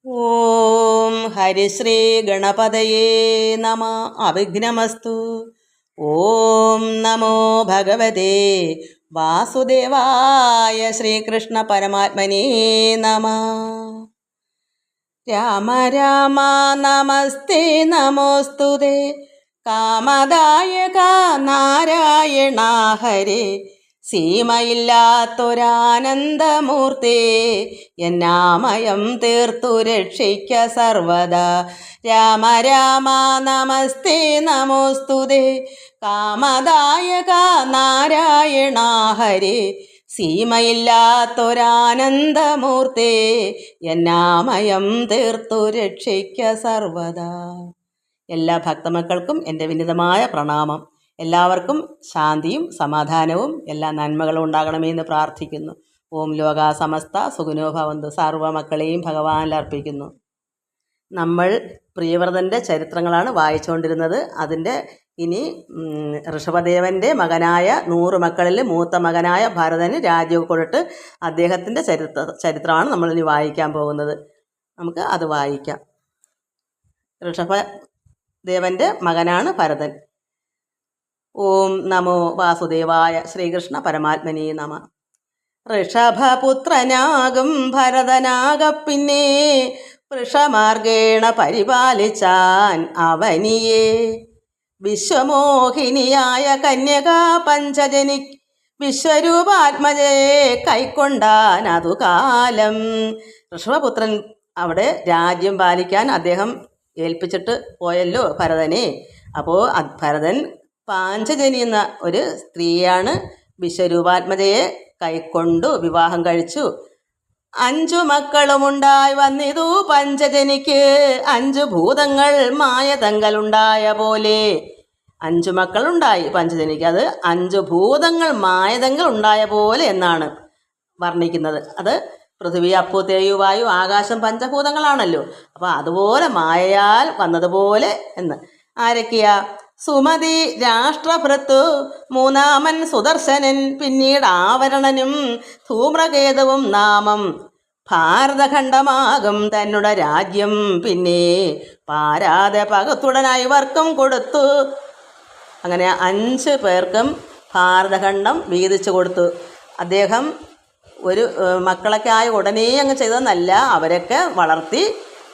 ഓം ഹരിശ്രീ ഗണപതയേ നമ. അവിഘ്നമസ്തു. ഓം നമോ ഭഗവതേ വാസുദേവായ. ശ്രീകൃഷ്ണ പരമാത്മനേ നമ. രാമ രാമ നമസ്തേ നമോസ്തുതേ. കാമദായക നാരായണ ഹരേ. സീമയില്ലാത്തൊരാനന്ദമൂർത്തേ, എന്നാമയം തീർത്തു രക്ഷിക്ക സർവദാ. രാമ രാമ നമസ്തേ നമോസ്തുതേ. കാമദായക നാരായണ ഹരേ. സീമയില്ലാത്തൊരാനന്ദമൂർത്തേ, എന്നാമയം തീർത്തു രക്ഷിക്ക സർവദാ. എല്ലാ ഭക്തമക്കൾക്കും എൻ്റെ വിനീതമായ പ്രണാമം. എല്ലാവർക്കും ശാന്തിയും സമാധാനവും എല്ലാ നന്മകളും ഉണ്ടാകണമെന്ന് പ്രാർത്ഥിക്കുന്നു. ഓം ലോകാ സമസ്ത സുഖിനോ ഭവന്തു. സർവ്വ മക്കളെയും ഭഗവാനിൽ അർപ്പിക്കുന്നു. നമ്മൾ പ്രിയവ്രതൻ്റെ ചരിത്രങ്ങളാണ് വായിച്ചുകൊണ്ടിരുന്നത്. അതിൻ്റെ ഇനി ഋഷഭദേവൻ്റെ മകനായ 100 മക്കളിൽ മൂത്ത മകനായ ഭരതന് രാജ്യം കൊടുത്ത് അദ്ദേഹത്തിൻ്റെ ചരിത്രമാണ് നമ്മളിനി വായിക്കാൻ പോകുന്നത്. നമുക്ക് അത് വായിക്കാം. ഋഷഭദേവൻ്റെ മകനാണ് ഭരതൻ. ഓം നമോ വാസുദേവായ. ശ്രീകൃഷ്ണ പരമാത്മനേ നമ. ഋഷഭപുത്രനാകും ഭരതനാകപ്പിന്നെ വൃഷമാർഗേണ പരിപാലിച്ചാൻ അവനിയെ. വിശ്വമോഹിനിയായ കന്യകാ പഞ്ചജനി വിശ്വരൂപാത്മജയെ കൈക്കൊണ്ടാൻ അതുകാലം. ഋഷഭപുത്രൻ അവിടെ രാജ്യം പാലിക്കാൻ അദ്ദേഹം ഏൽപ്പിച്ചിട്ട് പോയല്ലോ ഭരതനെ. അപ്പോൾ ഭരതൻ പാഞ്ചജനി എന്ന ഒരു സ്ത്രീയാണ്. വിശ്വരൂപാത്മജയെ കൈക്കൊണ്ടു വിവാഹം കഴിച്ചു. 5 മക്കളുമുണ്ടായി വന്നിതു പഞ്ചജനിക്ക്. 5 ഭൂതങ്ങൾ മായതങ്കലുണ്ടായ പോലെ. 5 മക്കളുണ്ടായി പഞ്ചജനിക്ക്. അത് 5 ഭൂതങ്ങൾ മായതങ്ങൾ ഉണ്ടായ പോലെ എന്നാണ് വർണ്ണിക്കുന്നത്. അത് പൃഥ്വി, അപ്പു, തേയു, വായു, ആകാശം പഞ്ചഭൂതങ്ങളാണല്ലോ. അപ്പോൾ അതുപോലെ മായയാൽ വന്നതുപോലെ എന്ന്. ആരൊക്കെയാ? സുമതി രാഷ്ട്രഭൃത്തു, മൂന്നാമൻ സുദർശനൻ, പിന്നീട് ആവരണനും ധൂമ്രകേതുവും നാമം. ഭാരതഖണ്ഡമാകും തന്നുടെ രാജ്യം പിന്നെ പാരാതെ പകത്തുടനായി ഇവർക്കും കൊടുത്തു. അങ്ങനെ 5 പേർക്കും ഭാരതഖണ്ഡം വീതിച്ചു കൊടുത്തു. അദ്ദേഹം ഒരു മക്കളൊക്കെ ആയ ഉടനെ അങ്ങ് ചെയ്തതെന്നല്ല, അവരൊക്കെ വളർത്തി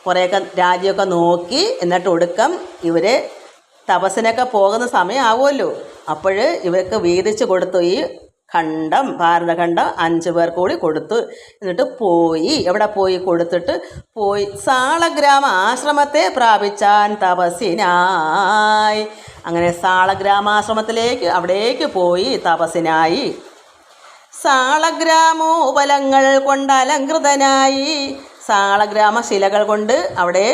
കുറേയൊക്കെ രാജ്യമൊക്കെ നോക്കി. എന്നിട്ട് ഒടുക്കം ഇവരെ തപസ്സിനൊക്കെ പോകുന്ന സമയമാവുമല്ലോ, അപ്പോൾ ഇവർക്ക് വീതിച്ച് കൊടുത്തു. ഈ ഖണ്ഡം, ഭാരതഖണ്ഡം 5 പേർ കൂടി കൊടുത്തു. എന്നിട്ട് പോയി. എവിടെ പോയി? കൊടുത്തിട്ട് പോയി സാളഗ്രാമ ആശ്രമത്തെ പ്രാപിച്ചാൻ തപസ്സിനായി. അങ്ങനെ സാളഗ്രാമാശ്രമത്തിലേക്ക് അവിടേക്ക് പോയി തപസ്സിനായി. സാളഗ്രാമോപലങ്ങൾ കൊണ്ട് അലങ്കൃതനായി. സാളഗ്രാമ ശിലകൾ കൊണ്ട് അവിടെ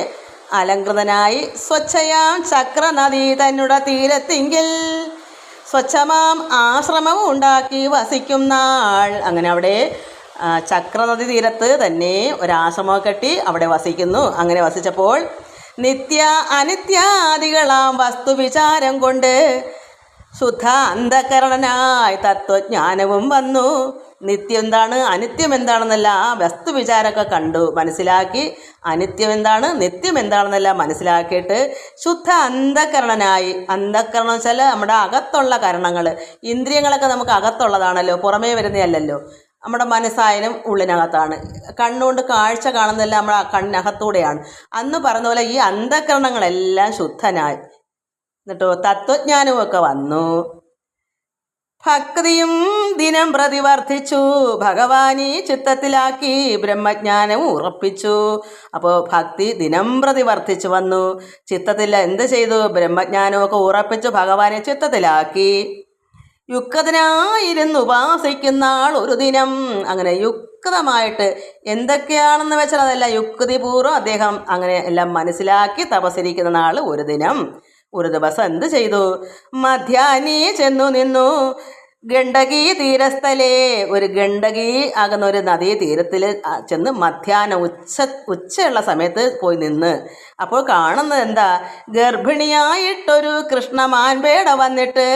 അലങ്കൃതനായി. സ്വച്ഛയാം ചക്രനദി തന്നുടെ തീരത്തിങ്കിൽ സ്വച്ഛമാം ആശ്രമവും ഉണ്ടാക്കി വസിക്കും നാൾ. അങ്ങനെ അവിടെ ചക്രനദി തീരത്ത് തന്നെ ഒരാശ്രമം കെട്ടി അവിടെ വസിക്കുന്നു. അങ്ങനെ വസിച്ചപ്പോൾ നിത്യ അനിത്യാദികളാം വസ്തുവിചാരം കൊണ്ട് ശുദ്ധ അന്ധകരണനായി തത്വജ്ഞാനവും വന്നു. നിത്യം എന്താണ്, അനിത്യം എന്താണെന്നല്ല ആ വസ്തുവിചാരമൊക്കെ കണ്ടു മനസ്സിലാക്കി. അനിത്യം എന്താണ്, നിത്യം എന്താണെന്നല്ല മനസ്സിലാക്കിയിട്ട് ശുദ്ധ അന്ധകരണനായി. അന്ധകരണം വെച്ചാൽ നമ്മുടെ അകത്തുള്ള കരണങ്ങൾ, ഇന്ദ്രിയങ്ങളൊക്കെ നമുക്ക് അകത്തുള്ളതാണല്ലോ, പുറമേ വരുന്നതല്ലല്ലോ. നമ്മുടെ മനസ്സായാലും ഉള്ളിനകത്താണ്. കണ്ണുകൊണ്ട് കാഴ്ച കാണുന്നതെല്ലാം നമ്മുടെ കണ്ണിനകത്തൂടെയാണ്. അന്ന് പറഞ്ഞ പോലെ ഈ അന്ധകരണങ്ങളെല്ലാം ശുദ്ധനായി. എന്നിട്ടോ തത്വജ്ഞാനവും ഒക്കെ വന്നു. ഭക്തിയും ദിനം പ്രതി വർദ്ധിച്ചു. ഭഗവാനെ ചിത്തത്തിലാക്കി ബ്രഹ്മജ്ഞാനവും ഉറപ്പിച്ചു. അപ്പോൾ ഭക്തി ദിനം പ്രതി വർദ്ധിച്ചു വന്നു. ചിത്തത്തിൽ എന്ത് ചെയ്തു? ബ്രഹ്മജ്ഞാനമൊക്കെ ഉറപ്പിച്ചു ഭഗവാനെ ചിത്തത്തിലാക്കി. യുക്തനായിരുന്നു ഉപാസിക്കുന്ന ആൾ ഒരു ദിനം. അങ്ങനെ യുക്തമായിട്ട് എന്തൊക്കെയാണെന്ന് വെച്ചാൽ അതെല്ലാം യുക്തിപൂർവ്വം അദ്ദേഹം അങ്ങനെ എല്ലാം മനസ്സിലാക്കി തപസ്സിരിക്കുന്ന നാൾ ഒരു ദിനം. ഒരു ദിവസം എന്ത് ചെയ്തു? മധ്യാഹ്നേ ചെന്നു നിന്നു. ഗണ്ഡകി തീരസ്ഥലേ, ഒരു ഗണ്ഡകി ആകുന്ന ഒരു നദീ തീരത്തിൽ ചെന്ന് മധ്യാഹ്നം ഉച്ചയുള്ള സമയത്ത് പോയി നിന്ന് അപ്പോൾ കാണുന്നത് എന്താ, ഗർഭിണിയായിട്ടൊരു കൃഷ്ണമാൻപേട വന്നിട്ട്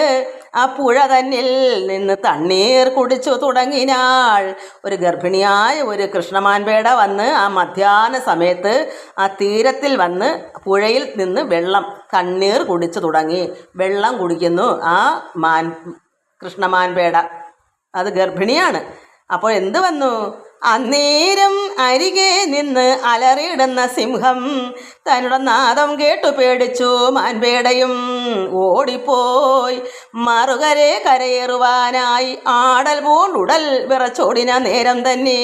ആ പുഴ തന്നിൽ നിന്ന് തണ്ണീർ കുടിച്ചു തുടങ്ങിനാൾ. ഒരു ഗർഭിണിയായ ഒരു കൃഷ്ണമാൻപേട വന്ന് ആ മധ്യാഹ്ന സമയത്ത് ആ തീരത്തിൽ വന്ന് പുഴയിൽ നിന്ന് തണ്ണീർ കുടിച്ചു തുടങ്ങി. വെള്ളം കുടിക്കുന്നു ആ കൃഷ്ണമാൻപേട. അത് ഗർഭിണിയാണ്. അപ്പോൾ എന്ത് വന്നു, അന്നേരം അരികെ നിന്ന് അലറിയിടുന്ന സിംഹം തന്നുടെ നാദം കേട്ടു പേടിച്ചു മാൻപേടയും ഓടിപ്പോയി. മറുകരെ കരയേറുവാനായി ആടൽ പൂണ്ടുടൽ വിറച്ചോടിന നേരം തന്നെ.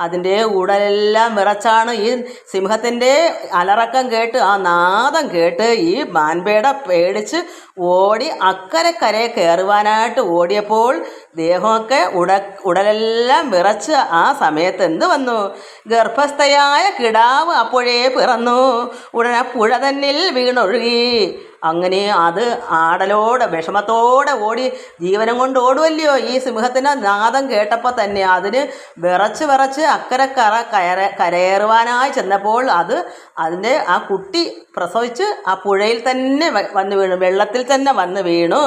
അതിൻ്റെ ഉടലെല്ലാം വിറച്ചാണ് ഈ സിംഹത്തിൻ്റെ അലറക്കം കേട്ട്, ആ നാദം കേട്ട് ഈ മാൻപേട പേടിച്ച് ഓടി അക്കരെ കയറുവാനായിട്ട് ഓടിയപ്പോൾ ദേഹമൊക്കെ ഉടലെല്ലാം വിറച്ച് ആ സമയത്ത് എന്ത് വന്നു, ഗർഭസ്ഥയായ കിടാവ് അപ്പോഴേ പിറന്നു. ഉടനെ പുഴ തന്നിൽ വീണൊഴുകി. അങ്ങനെ അത് ആടലോടെ വിഷമത്തോടെ ഓടി ജീവനം കൊണ്ട് ഓടുമല്ലയോ. ഈ സിംഹത്തിന് നാദം കേട്ടപ്പോൾ തന്നെ അതിന് വിറച്ച് അക്കരെ കരയേറുവാനായി ചെന്നപ്പോൾ അതിൻ്റെ ആ കുട്ടി പ്രസവിച്ച് ആ പുഴയിൽ തന്നെ വന്ന് വീണു, വെള്ളത്തിൽ തന്നെ വന്ന് വീണു.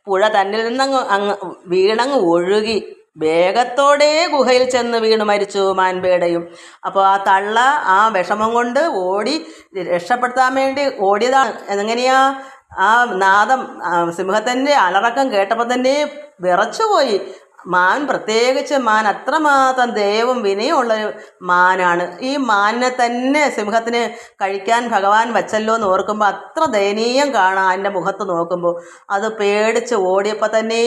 പുഴ തന്നിൽ നിന്നങ്ങ് വീണങ്ങ് ഒഴുകി വേഗത്തോടെ ഗുഹയിൽ ചെന്ന് വീണു മരിച്ചു മാൻപേടയും. അപ്പോൾ ആ തള്ള ആ വിഷമം കൊണ്ട് ഓടി രക്ഷപ്പെടുത്താൻ വേണ്ടി ഓടിയതാണ്. എങ്ങനെയാ, ആ നാദം സിംഹത്തിൻ്റെ അലറക്കം കേട്ടപ്പോൾ തന്നെ വിറച്ചുപോയി. പ്രത്യേകിച്ച് മാൻ അത്രമാത്രം ദയവും വിനയമുള്ളൊരു മാനാണ്. ഈ മാനിനെ തന്നെ സിംഹത്തിന് കഴിക്കാൻ ഭഗവാൻ വച്ചല്ലോ എന്ന് ഓർക്കുമ്പോൾ അത്ര ദയനീയം കാണാം അതിൻ്റെ മുഖത്ത് നോക്കുമ്പോൾ. അത് പേടിച്ച് ഓടിയപ്പോൾ തന്നെ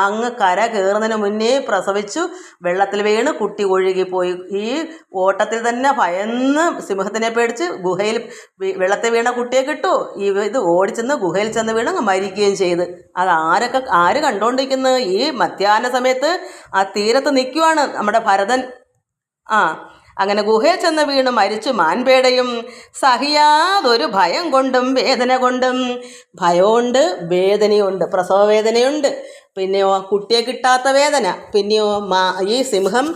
അങ്ങ് കര കയറുന്നതിന് മുന്നേ പ്രസവിച്ചു വെള്ളത്തിൽ വീണ് കുട്ടി ഒഴുകിപ്പോയി. ഈ ഓട്ടത്തിൽ തന്നെ ഭയന്ന് സിംഹത്തിനെ പേടിച്ച് ഗുഹയിൽ വെള്ളത്തിൽ വീണ കുട്ടിയെ കിട്ടു. ഇത് ഓടിച്ചെന്ന് ഗുഹയിൽ ചെന്ന് വീണ് മരിക്കുകയും ചെയ്ത്. അത് ആര് കണ്ടുകൊണ്ടിരിക്കുന്നത്? ഈ മധ്യാഹ്ന സമയത്ത് ആ തീരത്ത് നിൽക്കുവാണ് നമ്മുടെ ഭരതൻ. അങ്ങനെ ഗുഹയിൽ ചെന്ന് വീണ് മരിച്ചു മാൻപേടയും. സഹിയാതൊരു ഭയം കൊണ്ടും വേദന കൊണ്ടും. ഭയമുണ്ട്, വേദനയുണ്ട്, പ്രസവ വേദനയുണ്ട്, പിന്നെയോ കുട്ടിയെ കിട്ടാത്ത വേദന, പിന്നെയോ ഈ സിംഹം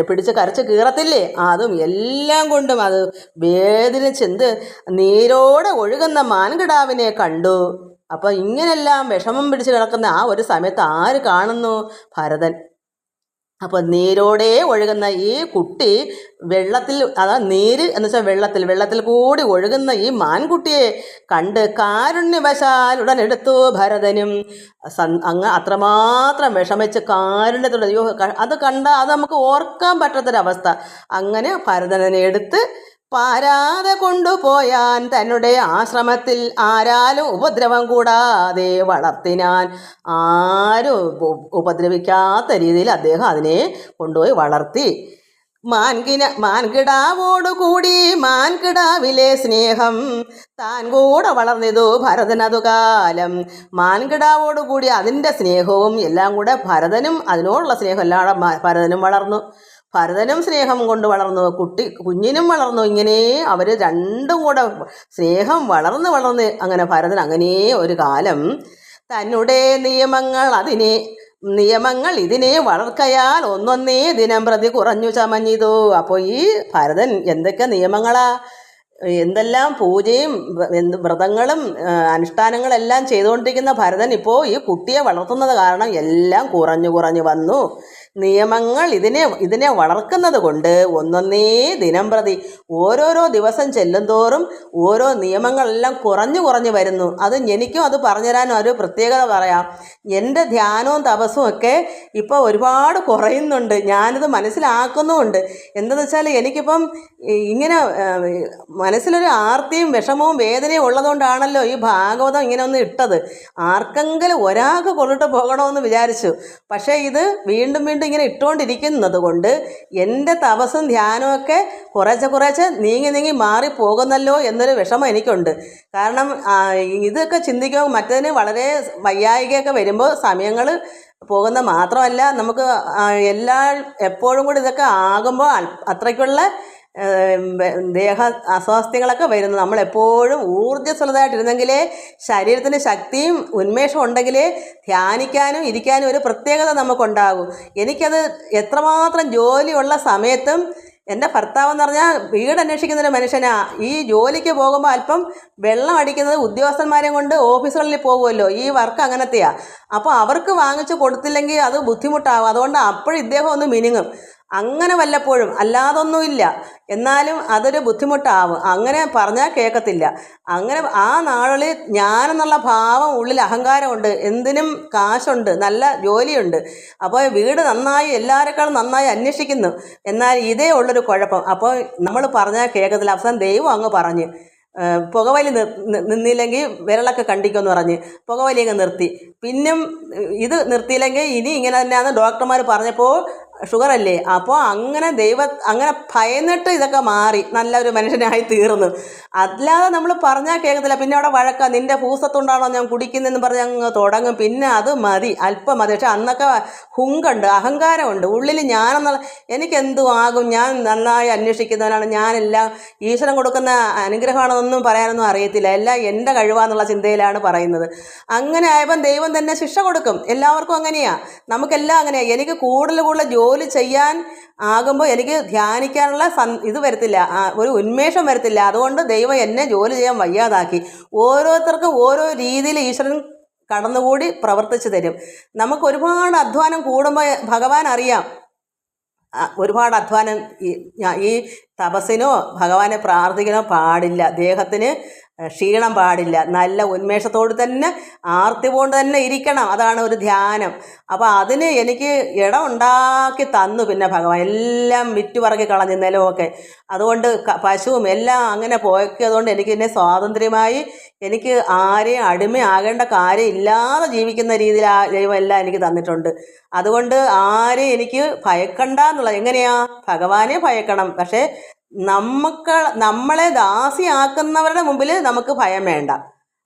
പിടിച്ച് കരച്ച് കീറത്തില്ലേ, അതും എല്ലാം കൊണ്ടും അത് വേദനിച്ചെന്ത് നീരോടെ ഒഴുകുന്ന മാൻകിടാവിനെ കണ്ടു. അപ്പോൾ ഇങ്ങനെല്ലാം വിഷമം പിടിച്ച് കിടക്കുന്ന ആ ഒരു സമയത്ത് ആര് കാണുന്നു? ഭരതൻ. അപ്പോൾ നീരോടെ ഒഴുകുന്ന ഈ കുട്ടി വെള്ളത്തിൽ, നീര് എന്ന് വെച്ചാൽ വെള്ളത്തിൽ കൂടി ഒഴുകുന്ന ഈ മാൻകുട്ടിയെ കണ്ട് കാരുണ്യവശാൽ ഉടനെടുത്തു ഭരതനും. അങ്ങ് അത്രമാത്രം വിഷമിച്ച് കാരുണ്യത്തോടെ, അത് കണ്ടാൽ അത് നമുക്ക് ഓർക്കാൻ പറ്റാത്തൊരവസ്ഥ. അങ്ങനെ ഭരതനെ എടുത്ത് പാരാതെ കൊണ്ടുപോയാൻ തന്നെ ആശ്രമത്തിൽ. ആരാലും ഉപദ്രവം കൂടാതെ വളർത്തിനാൻ. ആരും ഉപദ്രവിക്കാത്ത രീതിയിൽ അദ്ദേഹം അതിനെ കൊണ്ടുപോയി വളർത്തി. മാൻകിടാവോടുകൂടി മാൻകിടാവിലെ സ്നേഹം താൻ കൂടെ വളർന്നിതു ഭരതനതു കാലം. മാൻകിടാവോടുകൂടി അതിൻ്റെ സ്നേഹവും എല്ലാം കൂടെ ഭരതനും അതിനോടുള്ള സ്നേഹം എല്ലാം ഭരതനും വളർന്നു. ഭരതനും സ്നേഹം കൊണ്ട് വളർന്നു, കുഞ്ഞിനും വളർന്നു. ഇങ്ങനെ അവർ രണ്ടും കൂടെ സ്നേഹം വളർന്ന് അങ്ങനെ ഭരതൻ അങ്ങനെ ഒരു കാലം തന്നെ നിയമങ്ങൾ ഇതിനെ വളർക്കയാൽ ഒന്നൊന്നേ ദിനം പ്രതി കുറഞ്ഞു ചമഞ്ഞിതു. അപ്പോൾ ഈ ഭരതൻ എന്തൊക്കെ നിയമങ്ങളാ, എന്തെല്ലാം പൂജയും വ്രതങ്ങളും അനുഷ്ഠാനങ്ങളെല്ലാം ചെയ്തുകൊണ്ടിരിക്കുന്ന ഭരതൻ ഇപ്പോൾ ഈ കുട്ടിയെ വളർത്തുന്നത് കാരണം എല്ലാം കുറഞ്ഞു വന്നു. നിയമങ്ങൾ ഇതിനെ വളർക്കുന്നത് കൊണ്ട് ഒന്നൊന്നേ ദിനം പ്രതി ഓരോരോ ദിവസം ചെല്ലുന്തോറും ഓരോ നിയമങ്ങളെല്ലാം കുറഞ്ഞു വരുന്നു. അത് എനിക്കും അത് പറഞ്ഞുതരാനും ഒരു പ്രത്യേകത പറയാം. എൻ്റെ ധ്യാനവും തപസ്സും ഒക്കെ ഇപ്പോൾ ഒരുപാട് കുറയുന്നുണ്ട്. ഞാനിത് മനസ്സിലാക്കുന്നുമുണ്ട്. എന്താണെന്ന് വെച്ചാൽ എനിക്കിപ്പം ഇങ്ങനെ മനസ്സിലൊരു ആർത്തിയും വിഷമവും വേദനയും ഉള്ളതുകൊണ്ടാണല്ലോ ഈ ഭാഗവതം ഇങ്ങനെ ഒന്ന് ഇട്ടത്. ആർക്കെങ്കിലും ഒരാൾക്ക് കൊണ്ടിട്ട് പോകണമെന്ന് വിചാരിച്ചു. പക്ഷേ ഇത് വീണ്ടും ഇങ്ങനെ ഇട്ടുകൊണ്ടിരിക്കുന്നത് കൊണ്ട് എൻ്റെ തപസ്സും ധ്യാനമൊക്കെ കുറേശ്ശെ നീങ്ങി മാറിപ്പോകുന്നല്ലോ എന്നൊരു വിഷമം എനിക്കുണ്ട്. കാരണം ഇതൊക്കെ ചിന്തിക്കുമ്പോൾ മറ്റതിന് വളരെ വയ്യായികയൊക്കെ വരുമ്പോൾ സമയങ്ങൾ പോകുന്ന മാത്രമല്ല, നമുക്ക് എപ്പോഴും കൂടി ഇതൊക്കെ ആകുമ്പോൾ അത്രയ്ക്കുള്ള ദേഹ അസ്വാസ്ഥ്യങ്ങളൊക്കെ വരുന്നത്. നമ്മളെപ്പോഴും ഊർജ്ജസ്വലതായിട്ടിരുന്നെങ്കിലേ ശരീരത്തിന് ശക്തിയും ഉന്മേഷവും ഉണ്ടെങ്കിലേ ധ്യാനിക്കാനും ഇരിക്കാനും ഒരു പ്രത്യേകത നമുക്കുണ്ടാകും. എനിക്കത് എത്രമാത്രം ജോലിയുള്ള സമയത്തും എൻ്റെ ഭർത്താവെന്ന് പറഞ്ഞാൽ വീട് അന്വേഷിക്കുന്നൊരു മനുഷ്യനാ. ഈ ജോലിക്ക് പോകുമ്പോൾ അല്പം വെള്ളം അടിക്കുന്നത് ഉദ്യോഗസ്ഥന്മാരെയും കൊണ്ട് ഓഫീസുകളിൽ പോകുമല്ലോ, ഈ വർക്ക് അങ്ങനത്തെയാണ്. അപ്പോൾ അവർക്ക് വാങ്ങിച്ച് കൊടുത്തില്ലെങ്കിൽ അത് ബുദ്ധിമുട്ടാകും. അതുകൊണ്ട് അപ്പോഴും ഇദ്ദേഹം ഒന്ന് മിനുങ്ങും. അങ്ങനെ വല്ലപ്പോഴും, അല്ലാതൊന്നുമില്ല. എന്നാലും അതൊരു ബുദ്ധിമുട്ടാവും. അങ്ങനെ പറഞ്ഞാൽ കേൾക്കത്തില്ല. അങ്ങനെ ആ നാളിൽ ഞാനെന്നുള്ള ഭാവം ഉള്ളിൽ അഹങ്കാരമുണ്ട്. എന്തിനും കാശുണ്ട്, നല്ല ജോലിയുണ്ട്. അപ്പോൾ വീട് നന്നായി എല്ലാവരെക്കാളും നന്നായി അന്വേഷിക്കുന്നു. എന്നാൽ ഇതേ ഉള്ളൊരു കുഴപ്പം. അപ്പോൾ നമ്മൾ പറഞ്ഞാൽ കേൾക്കത്തില്ല. അവസാനം ദൈവം അങ്ങ് പറഞ്ഞ് പുകവലി നിന്നില്ലെങ്കിൽ വിരളൊക്കെ കണ്ടിക്കുമെന്ന് പറഞ്ഞ് പുകവലിയൊക്കെ നിർത്തി. പിന്നും ഇത് നിർത്തിയില്ലെങ്കിൽ ഇനി ഇങ്ങനെ തന്നെയാണെന്ന് ഡോക്ടർമാർ പറഞ്ഞപ്പോൾ ഷുഗറല്ലേ. അപ്പോൾ അങ്ങനെ അങ്ങനെ ഭയന്നിട്ട് ഇതൊക്കെ മാറി നല്ലൊരു മനുഷ്യനായി തീർന്നു. അല്ലാതെ നമ്മൾ പറഞ്ഞാൽ കേൾക്കത്തില്ല. പിന്നെ അവിടെ വഴക്ക, നിൻ്റെ ഭൂസത്തുണ്ടാണോ ഞാൻ കുടിക്കുന്നതെന്ന് പറഞ്ഞ് അങ്ങ് തുടങ്ങും. പിന്നെ അത് മതി, അല്പം മതി. പക്ഷെ അന്നൊക്കെ ഹുങ്കുണ്ട്, അഹങ്കാരമുണ്ട് ഉള്ളിൽ. ഞാനെന്നുള്ള എനിക്കെന്തും ആകും, ഞാൻ നന്നായി അന്വേഷിക്കുന്നവനാണ്, ഞാനെല്ലാം ഈശ്വരൻ കൊടുക്കുന്ന അനുഗ്രഹമാണെന്നൊന്നും പറയാനൊന്നും അറിയത്തില്ല, എല്ലാം എൻ്റെ കഴിവാന്നുള്ള ചിന്തയിലാണ് പറയുന്നത്. അങ്ങനെ ആയപ്പം ദൈവം തന്നെ ശിക്ഷ കൊടുക്കും. എല്ലാവർക്കും അങ്ങനെയാണ്, നമുക്കെല്ലാം അങ്ങനെയാണ്. എനിക്ക് കൂടുതൽ ജോലി ചെയ്യാൻ ആകുമ്പോൾ എനിക്ക് ധ്യാനിക്കാനുള്ള ഇത് വരത്തില്ല, ഒരു ഉന്മേഷം വരത്തില്ല. അതുകൊണ്ട് ദൈവം എന്നെ ജോലി ചെയ്യാൻ വയ്യാതാക്കി. ഓരോരുത്തർക്കും ഓരോ രീതിയിൽ ഈശ്വരൻ കടന്നുകൂടി പ്രവർത്തിച്ചു തരും. നമുക്ക് ഒരുപാട് അധ്വാനം കൂടുമ്പോൾ ഭഗവാൻ അറിയാം. ഒരുപാട് അധ്വാനം ഈ തപസ്സിനോ ഭഗവാനെ പ്രാർത്ഥിക്കണോ പാടില്ല. ദേഹത്തിന് ക്ഷീണം പാടില്ല. നല്ല ഉന്മേഷത്തോട് തന്നെ ആർത്തി കൊണ്ട് തന്നെ ഇരിക്കണം. അതാണ് ഒരു ധ്യാനം. അപ്പോൾ അതിന് എനിക്ക് ഇടം ഉണ്ടാക്കി തന്നു. പിന്നെ ഭഗവാൻ എല്ലാം വിറ്റുപറക്കി കളഞ്ഞു നിലമൊക്കെ. അതുകൊണ്ട് പശുവും എല്ലാം അങ്ങനെ പോയതുകൊണ്ട് എനിക്ക് എന്നെ സ്വാതന്ത്ര്യമായി എനിക്ക് ആരെയും അടിമയാകേണ്ട കാര്യം ഇല്ലാതെ ജീവിക്കുന്ന രീതിയിൽ ആ ദൈവം എല്ലാം എനിക്ക് തന്നിട്ടുണ്ട്. അതുകൊണ്ട് ആരെയും എനിക്ക് ഭയക്കണ്ട എന്നുള്ളത്. എങ്ങനെയാ? ഭഗവാനെ ഭയക്കണം. പക്ഷേ നമ്മളെ ദാസിയാക്കുന്നവരുടെ മുമ്പിൽ നമുക്ക് ഭയം വേണ്ട.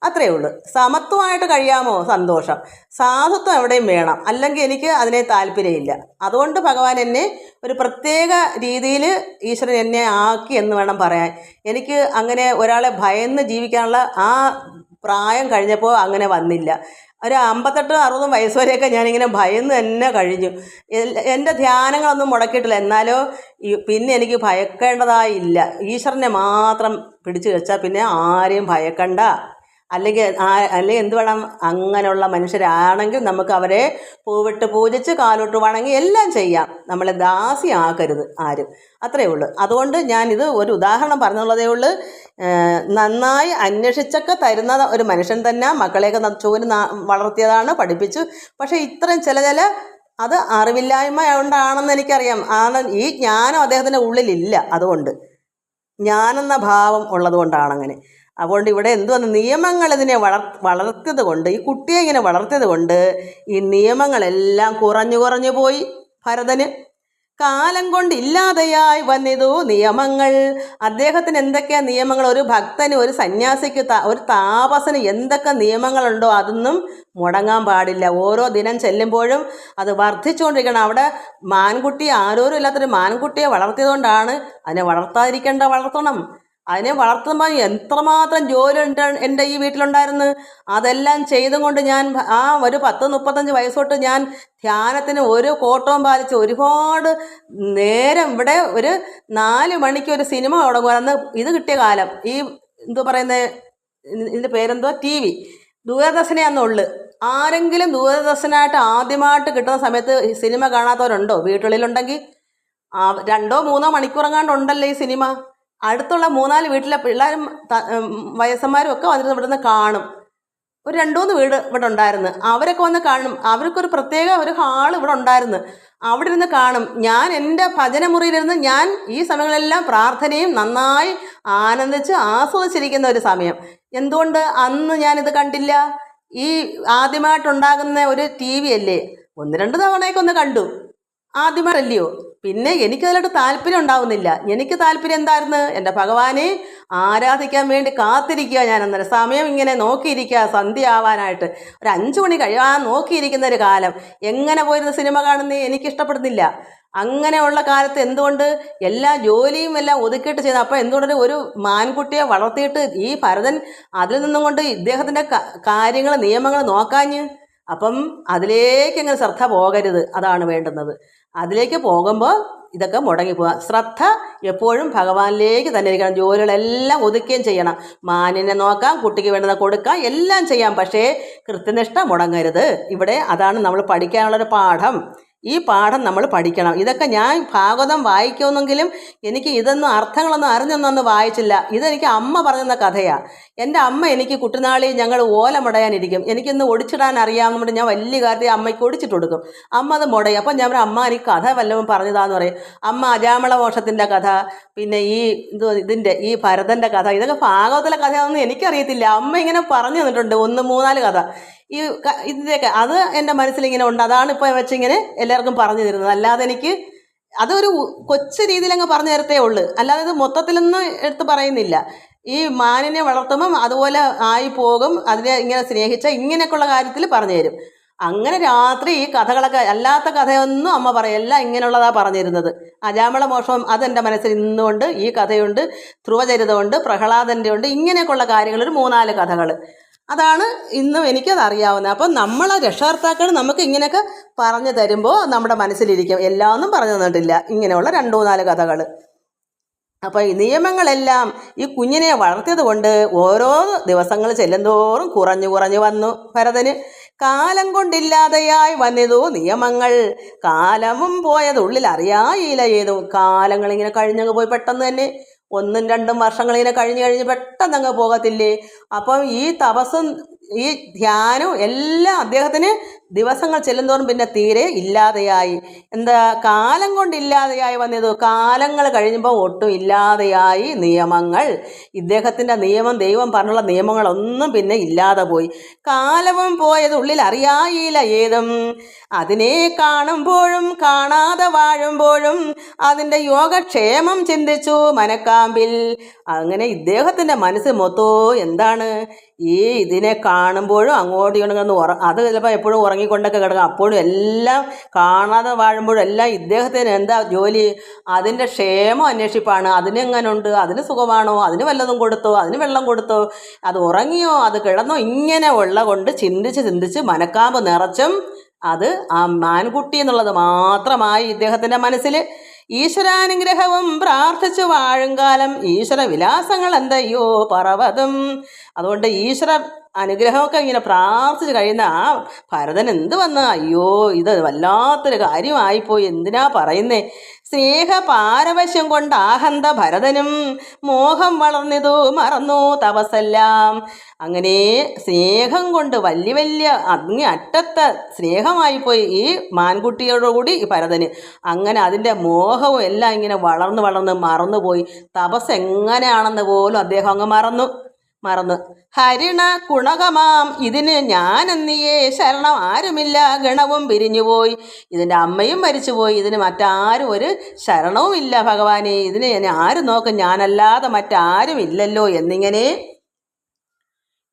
അത്രയേ ഉള്ളൂ. സമത്വമായിട്ട് കഴിയാമോ? സന്തോഷം. സാധുത്വം എവിടെയും വേണം, അല്ലെങ്കിൽ എനിക്ക് അതിനെ താല്പര്യമില്ല. അതുകൊണ്ട് ഭഗവാൻ എന്നെ ഒരു പ്രത്യേക രീതിയിൽ ഈശ്വരൻ എന്നെ ആക്കി എന്ന് വേണം പറയാൻ. എനിക്ക് അങ്ങനെ ഒരാളെ ഭയന്ന് ജീവിക്കാനുള്ള ആ പ്രായം കഴിഞ്ഞപ്പോൾ അങ്ങനെ വന്നില്ല. ഒരു 58-60 വയസ്സ് വരെയൊക്കെ ഞാനിങ്ങനെ ഭയന്ന് തന്നെ കഴിഞ്ഞു. എൻ്റെ ധ്യാനങ്ങളൊന്നും മുടക്കിയിട്ടില്ല. എന്നാലോ പിന്നെ എനിക്ക് ഭയക്കേണ്ടതായില്ല. ഈശ്വരനെ മാത്രം പിടിച്ചു വെച്ചാൽ പിന്നെ ആരെയും ഭയക്കണ്ട. അല്ലെങ്കിൽ എന്ത് വേണം? അങ്ങനെയുള്ള മനുഷ്യരാണെങ്കിൽ നമുക്ക് അവരെ പൂവിട്ട് പൂജിച്ച് കാലോട്ട് വണങ്ങി എല്ലാം ചെയ്യാം. നമ്മളെ ദാസിയാക്കരുത് ആരും. അത്രയേ ഉള്ളൂ. അതുകൊണ്ട് ഞാനിത് ഒരു ഉദാഹരണം പറഞ്ഞുള്ളതേ ഉള്ളൂ. നന്നായി അന്വേഷിച്ചൊക്കെ തരുന്ന ഒരു മനുഷ്യൻ തന്നെ മക്കളെയൊക്കെ ചോര് വളർത്തിയതാണ്, പഠിപ്പിച്ചു. പക്ഷേ ഇത്രയും ചില അത് അറിവില്ലായ്മ കൊണ്ടാണെന്ന് എനിക്കറിയാം. ഈ ജ്ഞാനം അദ്ദേഹത്തിൻ്റെ ഉള്ളിലില്ല. അതുകൊണ്ട് ഞാനെന്ന ഭാവം ഉള്ളത് കൊണ്ടാണ് അങ്ങനെ. അതുകൊണ്ട് ഇവിടെ എന്തുവന്ന് നിയമങ്ങൾ ഇതിനെ വളർത്തിയത് കൊണ്ട്, ഈ കുട്ടിയെ ഇങ്ങനെ വളർത്തിയത് കൊണ്ട് ഈ നിയമങ്ങളെല്ലാം കുറഞ്ഞു പോയി. ഭരതന് കാലം കൊണ്ട് ഇല്ലാതെയായി വന്നിതു നിയമങ്ങൾ. അദ്ദേഹത്തിന് എന്തൊക്കെയാ നിയമങ്ങൾ? ഒരു ഭക്തന്, ഒരു സന്യാസിക്ക്, ഒരു താപസന് എന്തൊക്കെ നിയമങ്ങളുണ്ടോ അതൊന്നും മുടങ്ങാൻ പാടില്ല. ഓരോ ദിനം ചെല്ലുമ്പോഴും അത് വർദ്ധിച്ചുകൊണ്ടിരിക്കണം. അവിടെ മാൻകുട്ടി, ആരോരും ഇല്ലാത്തൊരു മാൻകുട്ടിയെ വളർത്തിയതുകൊണ്ടാണ്. അതിനെ വളർത്തണം. അതിനെ വളർത്തുമ്പോൾ എത്രമാത്രം ജോലി എൻ്റെ ഈ വീട്ടിലുണ്ടായിരുന്നു. അതെല്ലാം ചെയ്തും കൊണ്ട് ഞാൻ ആ ഒരു 30-35 വയസ്സ് തൊട്ട് ഞാൻ ധ്യാനത്തിന് ഒരു കോട്ടവും പാലിച്ച് ഒരുപാട് നേരം. ഇവിടെ ഒരു 4 മണിക്ക് ഒരു സിനിമ തുടങ്ങുമായിരുന്നു. ഇത് കിട്ടിയ കാലം. ഈ എന്തോ പറയുന്നത്, ഇതിൻ്റെ പേരെന്തോ, TV, ദൂരദർശനെയാണെന്നുള്ളു. ആരെങ്കിലും ദൂരദർശനായിട്ട് ആദ്യമായിട്ട് കിട്ടുന്ന സമയത്ത് സിനിമ കാണാത്തവരുണ്ടോ? വീട്ടുകളിലുണ്ടെങ്കിൽ 2-3 മണിക്കൂറെങ്ങാണ്ടുണ്ടല്ലോ ഈ സിനിമ. അടുത്തുള്ള 3-4 വീട്ടിലെ പിള്ളേരും വയസ്സന്മാരും ഒക്കെ വന്നിട്ട് ഇവിടുന്ന് കാണും. ഒരു 2-3 വീട് ഇവിടെ ഉണ്ടായിരുന്നു. അവരൊക്കെ വന്ന് കാണും. അവർക്കൊരു പ്രത്യേക ഒരു ഹാൾ ഇവിടെ ഉണ്ടായിരുന്നു. അവിടെ ഇരുന്ന് കാണും. ഞാൻ എൻ്റെ ഭജനമുറിയിലിരുന്ന് ഞാൻ ഈ സമയങ്ങളെല്ലാം പ്രാർത്ഥനയും നന്നായി ആനന്ദിച്ച് ആസ്വദിച്ചിരിക്കുന്ന ഒരു സമയം. എന്തുകൊണ്ട് അന്ന് ഞാനിത് കണ്ടില്ല? ഈ ആദ്യമായിട്ടുണ്ടാകുന്ന ഒരു TV അല്ലേ, 1-2 തവണയൊക്കെ ഒന്ന് കണ്ടു. ആദ്യമായിട്ടല്ലയോ. പിന്നെ എനിക്കതിലോട്ട് താല്പര്യം ഉണ്ടാവുന്നില്ല. എനിക്ക് താല്പര്യം എന്തായിരുന്നു? എൻ്റെ ഭഗവാനെ ആരാധിക്കാൻ വേണ്ടി കാത്തിരിക്കുക. ഞാൻ അന്നേരം സമയം ഇങ്ങനെ നോക്കിയിരിക്കുക. സന്ധ്യ ആവാനായിട്ട് ഒരു 5 മണി കഴിയാൻ നോക്കിയിരിക്കുന്ന ഒരു കാലം. എങ്ങനെ പോയിരുന്ന സിനിമ കാണുന്നേ എനിക്കിഷ്ടപ്പെടുന്നില്ല. അങ്ങനെയുള്ള കാലത്ത് എന്തുകൊണ്ട് എല്ലാ ജോലിയും എല്ലാം ഒതുക്കിയിട്ട് ചെയ്യുന്നത്? അപ്പോൾ എന്തുകൊണ്ട് ഒരു മാൻകുട്ടിയെ വളർത്തിയിട്ട് ഈ ഭരതൻ അതിൽ നിന്നും കൊണ്ട് ഇദ്ദേഹത്തിൻ്റെ കാര്യങ്ങൾ നിയമങ്ങൾ നോക്കാഞ്ഞ്? അപ്പം അതിലേക്ക് അങ്ങനെ ശ്രദ്ധ പോകരുത്, അതാണ് വേണ്ടുന്നത്. അതിലേക്ക് പോകുമ്പോൾ ഇതൊക്കെ മുടങ്ങിപ്പോവുക. ശ്രദ്ധ എപ്പോഴും ഭഗവാനിലേക്ക് തന്നെ ഇരിക്കണം. ജോലികളെല്ലാം ഒതുക്കുകയും ചെയ്യണം. മാനിനെ നോക്കാം, കുട്ടിക്ക് വേണ്ടുന്ന കൊടുക്കാം, എല്ലാം ചെയ്യാം. പക്ഷേ കൃത്യനിഷ്ഠ മുടങ്ങരുത്. ഇവിടെ അതാണ് നമ്മൾ പഠിക്കാനുള്ളൊരു പാഠം. ഈ പാഠം നമ്മൾ പഠിക്കണം. ഇതൊക്കെ ഞാൻ ഭാഗവതം വായിക്കുമെന്നെങ്കിലും എനിക്ക് ഇതൊന്നും അർത്ഥങ്ങളൊന്നും അറിഞ്ഞൊന്നും വായിച്ചില്ല. ഇതെനിക്ക് അമ്മ പറഞ്ഞെന്ന കഥയാണ്. എൻ്റെ അമ്മ എനിക്ക് കുട്ടിനാളിൽ ഞങ്ങൾ ഓല മുടയാനിരിക്കും. എനിക്കിന്ന് ഒടിച്ചിടാൻ അറിയാമെന്നുകൊണ്ട് ഞാൻ വലിയ കാര്യത്തിൽ അമ്മയ്ക്ക് ഒടിച്ചിട്ട് കൊടുക്കും. അമ്മ അത് മുടയും. അപ്പം ഞാൻ പറയും, അമ്മ എനിക്ക് കഥ വല്ലതും പറഞ്ഞതാന്ന് പറയും. അമ്മ അജാമളമോക്ഷത്തിൻ്റെ കഥ, പിന്നെ ഇതിൻ്റെ ഈ ഭരതൻ്റെ കഥ, ഇതൊക്കെ ഭാഗവതത്തിലെ കഥയൊന്നും എനിക്കറിയത്തില്ല. അമ്മ ഇങ്ങനെ പറഞ്ഞു തന്നിട്ടുണ്ട് 1-3-4 കഥ. ഇതിൻ്റെയൊക്കെ അത് എൻ്റെ മനസ്സിലിങ്ങനെ ഉണ്ട്. അതാണ് ഇപ്പോൾ വെച്ചിങ്ങനെ എല്ലാവർക്കും പറഞ്ഞു തരുന്നത്. അല്ലാതെ എനിക്ക് അതൊരു കൊച്ചു രീതിയിലങ്ങ് പറഞ്ഞു തരത്തേ ഉള്ളൂ. അല്ലാതെ ഇത് മൊത്തത്തിലൊന്നും എടുത്ത് പറയുന്നില്ല. ഈ മാനിനെ വളർത്തുമ്പം അതുപോലെ ആയി പോകും, അതിനെ ഇങ്ങനെ സ്നേഹിച്ച ഇങ്ങനെയൊക്കെയുള്ള കാര്യത്തിൽ പറഞ്ഞു തരും. അങ്ങനെ രാത്രി ഈ കഥകളൊക്കെ, അല്ലാത്ത കഥയൊന്നും അമ്മ പറയല്ല, ഇങ്ങനെയുള്ളതാണ് പറഞ്ഞു തരുന്നത്. അജാമള മോഷം അതെൻ്റെ മനസ്സിൽ ഇന്നുകൊണ്ട്. ഈ കഥയുണ്ട്, ധ്രുവചരിതമുണ്ട്, പ്രഹ്ലാദൻ്റെ ഉണ്ട്, ഇങ്ങനെയൊക്കെയുള്ള കാര്യങ്ങൾ ഒരു 3-4 കഥകൾ. അതാണ് ഇന്നും എനിക്കത് അറിയാവുന്നത്. അപ്പം നമ്മളെ രക്ഷകർത്താക്കൾ നമുക്ക് ഇങ്ങനെയൊക്കെ പറഞ്ഞു തരുമ്പോൾ നമ്മുടെ മനസ്സിലിരിക്കും. എല്ലാം ഒന്നും പറഞ്ഞു തന്നിട്ടില്ല, ഇങ്ങനെയുള്ള 2-4 കഥകൾ. അപ്പോൾ ഈ നിയമങ്ങളെല്ലാം ഈ കുഞ്ഞിനെ വളർത്തിയത് കൊണ്ട് ഓരോ ദിവസങ്ങൾ ചെല്ലുന്തോറും കുറഞ്ഞു വന്നു. ഭരതന് കാലം കൊണ്ടില്ലാതെയായി വന്നിതു നിയമങ്ങൾ, കാലവും പോയതുള്ളിൽ അറിയായില്ല ഏതും. കാലങ്ങളിങ്ങനെ കഴിഞ്ഞങ്ങ് പോയി പെട്ടെന്ന് തന്നെ 1-2 വർഷങ്ങളിങ്ങനെ കഴിഞ്ഞ് പെട്ടെന്ന് അങ്ങ് പോകത്തില്ലേ? അപ്പം ഈ തപസ്സും ഈ ധ്യാനവും എല്ലാം അദ്ദേഹത്തിന് ദിവസങ്ങൾ ചെല്ലുന്തോറും പിന്നെ തീരെ ഇല്ലാതെയായി. എന്താ കാലം കൊണ്ടില്ലാതെയായി വന്നത്? കാലങ്ങൾ കഴിയുമ്പോൾ ഒട്ടും ഇല്ലാതെയായി നിയമങ്ങൾ. ഇദ്ദേഹത്തിൻ്റെ നിയമം, ദൈവം പറഞ്ഞുള്ള നിയമങ്ങളൊന്നും പിന്നെ ഇല്ലാതെ പോയി. കാലവും പോയത് ഉള്ളിൽ അറിയായില്ല ഏതും, അതിനെ കാണുമ്പോഴും കാണാതെ വാഴുമ്പോഴും അതിൻ്റെ യോഗക്ഷേമം ചിന്തിച്ചു മനക്കാമ്പിൽ. അങ്ങനെ ഇദ്ദേഹത്തിൻ്റെ മനസ്സ് മൊത്തവും എന്താണ്? ഇതിനെ കാണുമ്പോഴും അങ്ങോട്ടും ഇങ്ങോട്ടും അത് ചിലപ്പോൾ എപ്പോഴും ഉറങ്ങിക്കൊണ്ടൊക്കെ കിടക്കും. അപ്പോഴും എല്ലാം കാണാതെ വാഴുമ്പോഴും എല്ലാം ഇദ്ദേഹത്തിന് എന്താ ജോലി? അതിൻ്റെ ക്ഷേമം അന്വേഷിപ്പാണ്. അതിനെങ്ങനുണ്ട്, അതിന് സുഖമാണോ, അതിന് വല്ലതും കൊടുത്തോ, അതിന് വെള്ളം കൊടുത്തോ, അത് ഉറങ്ങിയോ, അത് കിടന്നോ, ഇങ്ങനെ ഉള്ള കൊണ്ട് ചിന്തിച്ച് മനക്കാമ്പ് നിറച്ചും അത് ആ മാൻകുട്ടി എന്നുള്ളത് മാത്രമായി ഇദ്ദേഹത്തിൻ്റെ മനസ്സിൽ. ഈശ്വരാനുഗ്രഹവും പ്രാർത്ഥിച്ചു വാഴുംകാലം ഈശ്വര വിലാസങ്ങൾ എന്തയ്യോ പറവതും. അതുകൊണ്ട് ഈശ്വര അനുഗ്രഹമൊക്കെ ഇങ്ങനെ പ്രാർത്ഥിച്ച് കഴിയുന്ന ആ ഭരതൻ എന്ത് വന്ന്, അയ്യോ ഇത് വല്ലാത്തൊരു കാര്യമായിപ്പോയി, എന്തിനാ പറയുന്നേ? സ്നേഹ പാരവശ്യം കൊണ്ട് ആഹന്ത ഭരതനും മോഹം വളർന്നിതു മറന്നു തപസ്സെല്ലാം. അങ്ങനെ സ്നേഹം കൊണ്ട് വലിയ അങ്ങേ അറ്റത്തെ സ്നേഹമായിപ്പോയി ഈ മാൻകുട്ടിയോടുകൂടി ഈ ഭരതന്. അങ്ങനെ അതിൻ്റെ മോഹവും എല്ലാം ഇങ്ങനെ വളർന്ന് മറന്നുപോയി. തപസ് എങ്ങനെയാണെന്ന് പോലും അദ്ദേഹം അങ്ങ് മറന്നു. ഹരിണ കുണകമാം ഇതിന് ഞാനെന്നിയേ ശരണം ആരുമില്ല, ഗണവും പിരിഞ്ഞുപോയി. ഇതിൻ്റെ അമ്മയും മരിച്ചുപോയി, ഇതിന് മറ്റാരും ഒരു ശരണവും ഇല്ല ഭഗവാനെ, ഇതിനെ ആരും നോക്കും, ഞാനല്ലാതെ മറ്റാരും ഇല്ലല്ലോ